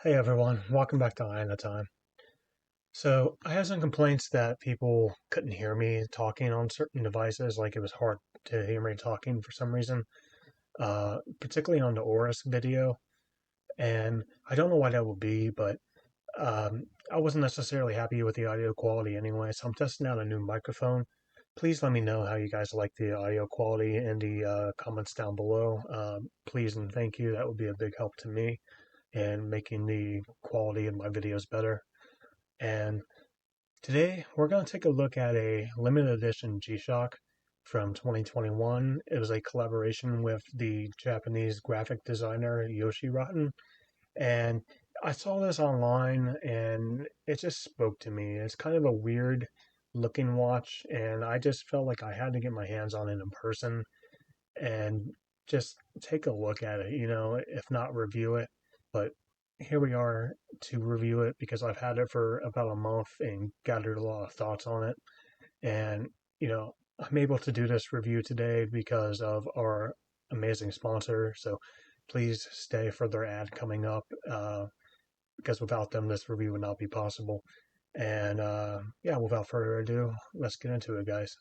Hey everyone, welcome back to Eye Time. So I had some complaints that people couldn't hear me talking on certain devices, like it was hard to hear me talking for some reason, particularly on the Oris video. And I don't know why that would be, but I wasn't necessarily happy with the audio quality anyway, so I'm testing out a new microphone. Please let me know how you guys like the audio quality in the comments down below. Please and thank you. That would be a big help to me and making the quality of my videos better. And today we're going to take a look at a limited edition G-Shock from 2021. It was a collaboration with the Japanese graphic designer Yoshirotten. And I saw this online and it just spoke to me. It's kind of a weird looking watch, and I just felt like I had to get my hands on it in person and just take a look at it, if not review it. But here we are to review it because I've had it for about a month and gathered a lot of thoughts on it. And, I'm able to do this review today because of our amazing sponsor. So please stay for their ad coming up because without them, this review would not be possible. And yeah, without further ado, let's get into it, guys.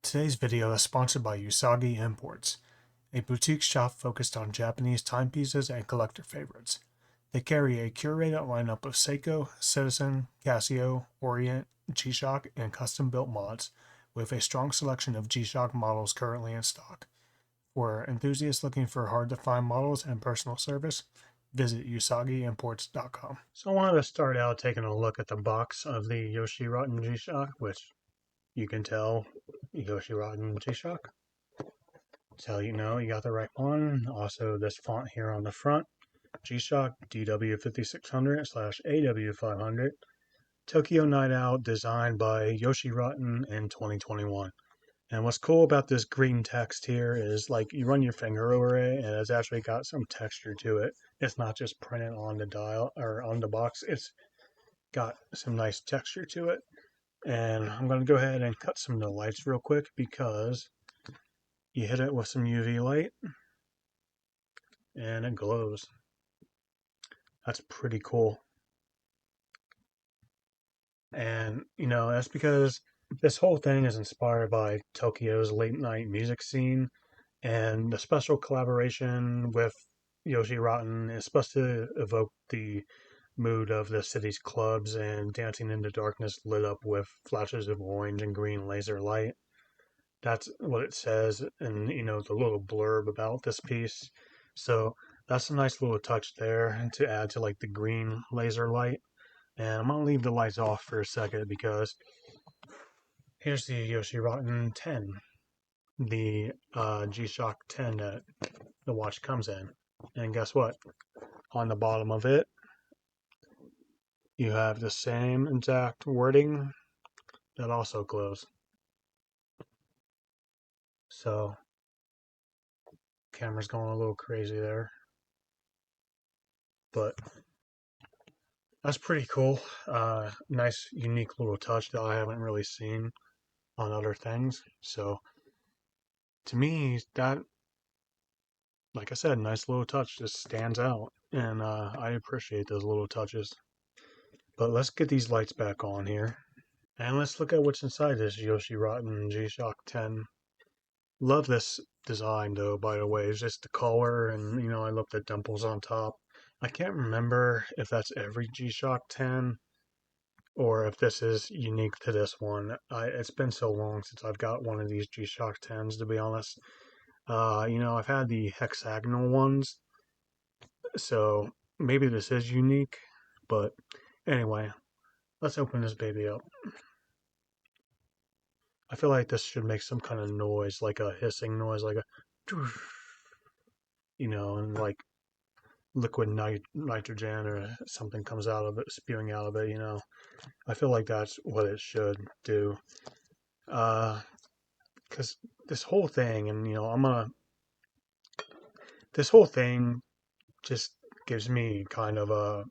Today's video is sponsored by Usagi Imports, a boutique shop focused on Japanese timepieces and collector favorites. They carry a curated lineup of Seiko, Citizen, Casio, Orient, G-Shock, and custom-built mods, with a strong selection of G-Shock models currently in stock. For enthusiasts looking for hard-to-find models and personal service, visit usagiimports.com. So I wanted to start out taking a look at the box of the Yoshirotten G-Shock, which you can tell Yoshirotten G-Shock. So you know you got the right one. Also, this font here on the front, G-Shock DW5600/AW500, Tokyo Night Out, designed by Yoshirotten in 2021. And what's cool about this green text here is like you run your finger over it and it's actually got some texture to it. It's not just printed on the dial or on the box. It's got some nice texture to it. And I'm going to go ahead and cut some of the lights real quick because you hit it with some UV light and it glows. That's pretty cool. And, that's because this whole thing is inspired by Tokyo's late night music scene, and the special collaboration with Yoshirotten is supposed to evoke the mood of the city's clubs and dancing in the darkness lit up with flashes of orange and green laser light. That's what it says in, the little blurb about this piece. So that's a nice little touch there to add to like the green laser light. And I'm going to leave the lights off for a second because here's the Yoshirotten 10, the G-Shock 10 that the watch comes in. And guess what? On the bottom of it, you have the same exact wording that also glows. So, camera's going a little crazy there. But that's pretty cool. Nice, unique little touch that I haven't really seen on other things. So, to me, that, like I said, nice little touch just stands out. And I appreciate those little touches. But let's get these lights back on here. And let's look at what's inside this Yoshirotten G-Shock 10. Love this design though, by the way. It's just the color and, I love the dimples on top. I can't remember if that's every G-Shock 10 or if this is unique to this one. It's been so long since I've got one of these G-Shock 10s, to be honest. I've had the hexagonal ones, so maybe this is unique, but anyway, let's open this baby up. I feel like this should make some kind of noise, like a hissing noise, like a, and like liquid nitrogen or something comes out of it, spewing out of it, I feel like that's what it should do. Because this whole thing, and, this whole thing just gives me kind of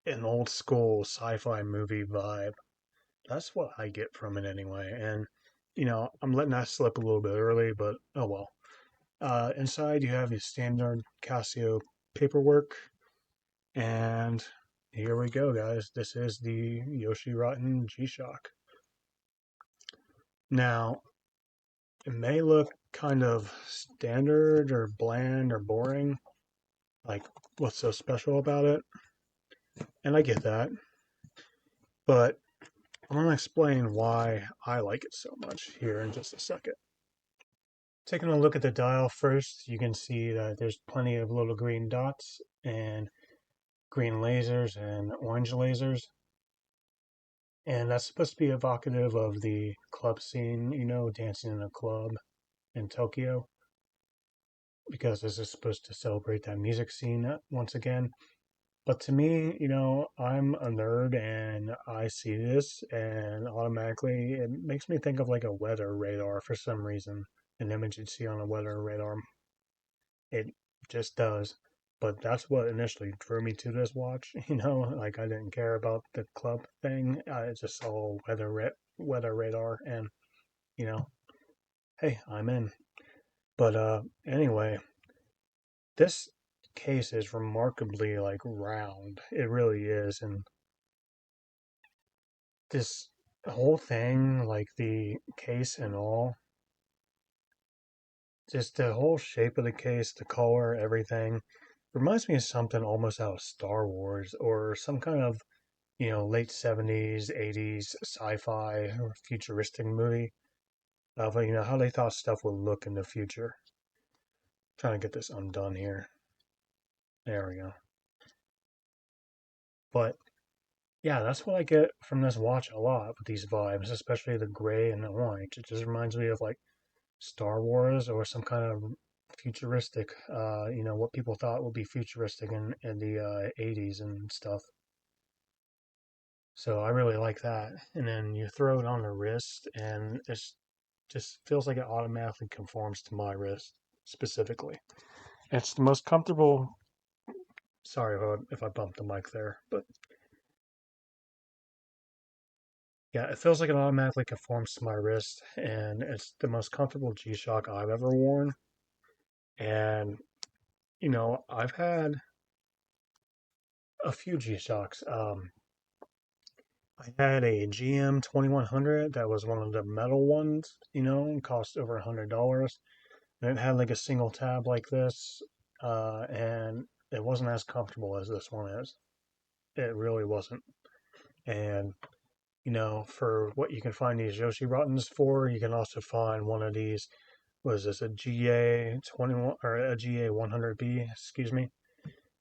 an old school sci-fi movie vibe. That's what I get from it anyway. And, I'm letting that slip a little bit early, but oh well. Inside, you have your standard Casio paperwork. And here we go, guys. This is the Yoshirotten G-Shock. Now, it may look kind of standard or bland or boring, like what's so special about it? And I get that, but I'm going to explain why I like it so much here in just a second. Taking a look at the dial first, you can see that there's plenty of little green dots and green lasers and orange lasers. And that's supposed to be evocative of the club scene, dancing in a club in Tokyo, because this is supposed to celebrate that music scene once again. But to me, I'm a nerd and I see this and automatically it makes me think of like a weather radar for some reason. An image you'd see on a weather radar. It just does. But that's what initially drew me to this watch. Like I didn't care about the club thing. I just saw weather radar, and you know, hey, I'm in. But anyway, this case is remarkably like round. It really is, and this whole thing, like the case and all, just the whole shape of the case, the color, everything, reminds me of something almost out of Star Wars or some kind of, late 70s, 80s sci-fi or futuristic movie of, how they thought stuff would look in the future. Trying to get this undone here. There we go. But yeah, that's what I get from this watch a lot with these vibes, especially the gray and the orange. It just reminds me of like Star Wars or some kind of futuristic, what people thought would be futuristic in the 80s and stuff. So I really like that. And then you throw it on the wrist, and it's just feels like it automatically conforms to my wrist specifically. It's the most comfortable. Sorry if I bumped the mic there, but yeah, it feels like it automatically conforms to my wrist, and it's the most comfortable G-Shock I've ever worn. And I've had a few G-Shocks. I had a GM 2100 that was one of the metal ones, cost over $100. And it had like a single tab like this, and it wasn't as comfortable as this one is. It really wasn't. And for what you can find these Yoshirottens for, you can also find one of these. Was this a GA 21 or a GA 100B? Excuse me.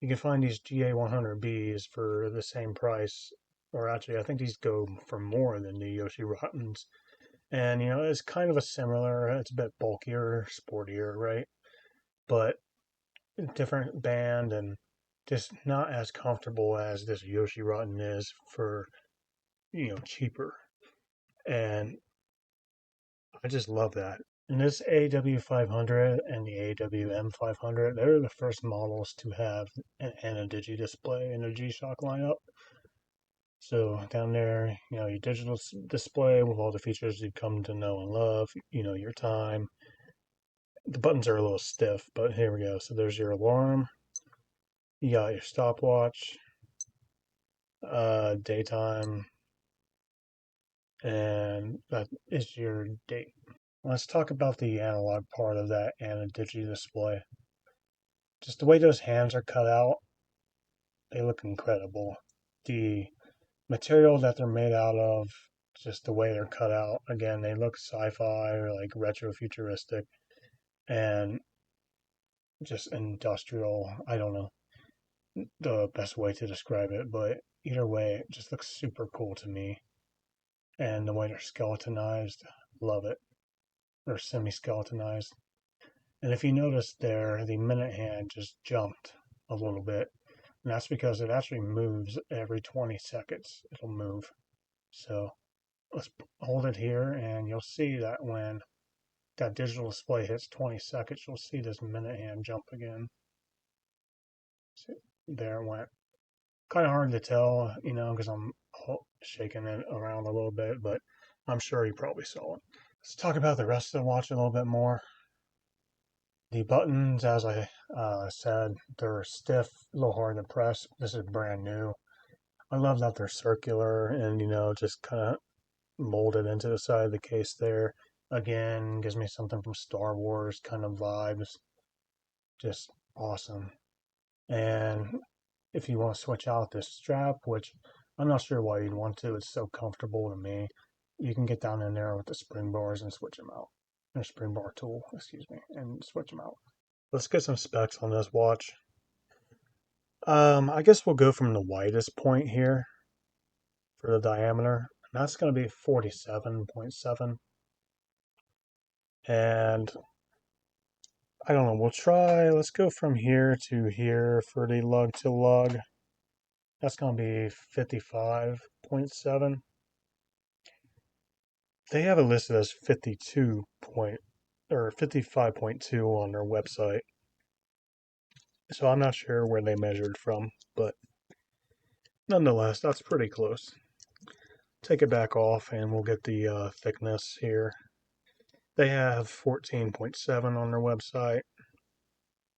You can find these GA 100Bs for the same price, or actually, I think these go for more than the Yoshirottens. And it's kind of a similar. It's a bit bulkier, sportier, right? But different band and just not as comfortable as this Yoshirotten is for cheaper. And I just love that. And this AW500 and the AWM500, they're the first models to have an Anodigi display in a G-Shock lineup. So down there, your digital display with all the features you've come to know and love, your time. The buttons are a little stiff, but here we go. So there's your alarm. You got your stopwatch, daytime, and that is your date. Let's talk about the analog part of that Anodigi display. Just the way those hands are cut out, they look incredible. The material that they're made out of, just the way they're cut out, again, they look sci-fi or like retro futuristic and just industrial. I don't know the best way to describe it, but either way, it just looks super cool to me. And the way they're skeletonized, love it. Or semi-skeletonized. And if you notice there, the minute hand just jumped a little bit. And that's because it actually moves every 20 seconds. It'll move. So let's hold it here, and you'll see that when that digital display hits 20 seconds, you'll see this minute hand jump again. So there it went. Kind of hard to tell, because I'm shaking it around a little bit, but I'm sure you probably saw it. Let's talk about the rest of the watch a little bit more. The buttons, as I said, they're stiff, a little hard to press. This is brand new. I love that they're circular and, just kind of molded into the side of the case there. Again, gives me something from Star Wars kind of vibes. Just awesome. And if you want to switch out this strap, which I'm not sure why you'd want to, it's so comfortable to me. You can get down in there with the spring bars and switch them out. Or spring bar tool, excuse me, and switch them out. Let's get some specs on this watch. I guess we'll go from the widest point here for the diameter. And that's going to be 47.7. And I don't know, let's go from here to here for the lug to lug. That's going to be 55.7. They have it listed as 55.2 on their website. So I'm not sure where they measured from, but nonetheless, that's pretty close. Take it back off and we'll get the thickness here. They have 14.7 on their website.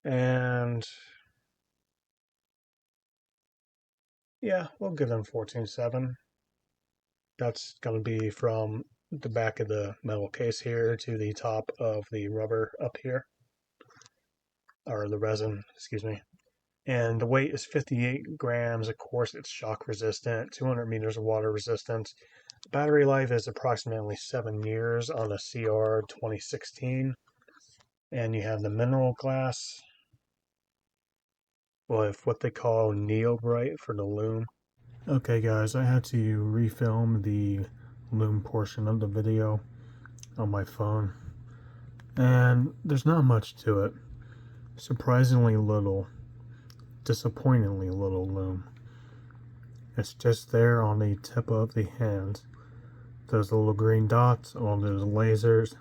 And yeah, we'll give them 14.7. That's going to be from the back of the metal case here to the top of the rubber up here, or the resin, excuse me. And the weight is 58 grams. Of course, it's shock resistant, 200 meters of water resistance. Battery life is approximately 7 years on a CR 2016. And you have the mineral glass with what they call Neo Bright for the loom. Okay guys, I had to refilm the loom portion of the video on my phone. And there's not much to it. Surprisingly little. Disappointingly little loom. It's just there on the tip of the hand. Those little green dots, all those lasers.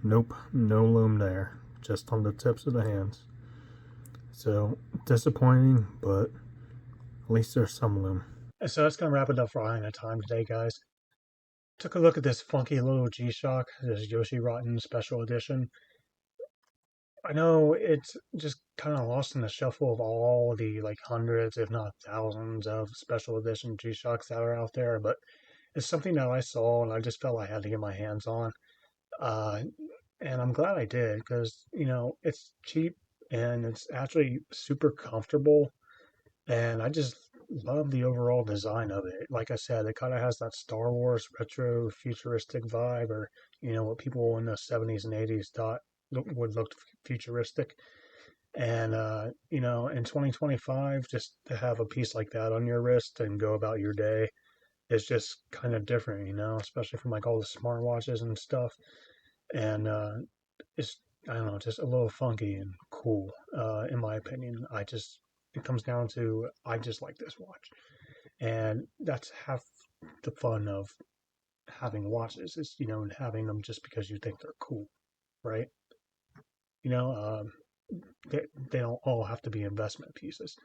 Nope, no loom there. Just on the tips of the hands. So, disappointing, but at least there's some loom. So that's going to wrap it up for Eye of Time today, guys. Took a look at this funky little G-Shock, this Yoshirotten special edition. I know it's just kind of lost in the shuffle of all the hundreds, if not thousands, of special edition G-Shocks that are out there, but it's something that I saw and I just felt I had to get my hands on. Uh, and I'm glad I did because, it's cheap and it's actually super comfortable. And I just love the overall design of it. Like I said, it kind of has that Star Wars retro futuristic vibe, or what people in the 70s and 80s thought would look futuristic. And in 2025, just to have a piece like that on your wrist and go about your day is just kind of different, especially from all the smartwatches and stuff. And it's I don't know, just a little funky and cool, in my opinion. It comes down to I just like this watch, and that's half the fun of having watches is and having them just because you think they're cool, right? You know, um, they don't all have to be investment pieces.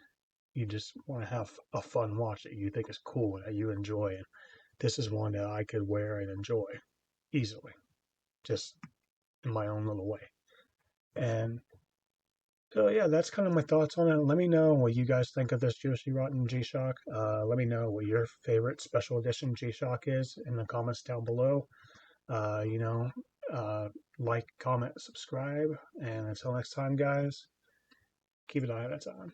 You just want to have a fun watch that you think is cool that you enjoy, and this is one that I could wear and enjoy easily, just in my own little way. And so yeah, that's kind of my thoughts on it. Let me know what you guys think of this Yoshirotten G-Shock. Let me know what your favorite special edition G-Shock is in the comments down below. Uh, you know, uh, like, comment, subscribe, and until next time, guys, keep it eye at a time.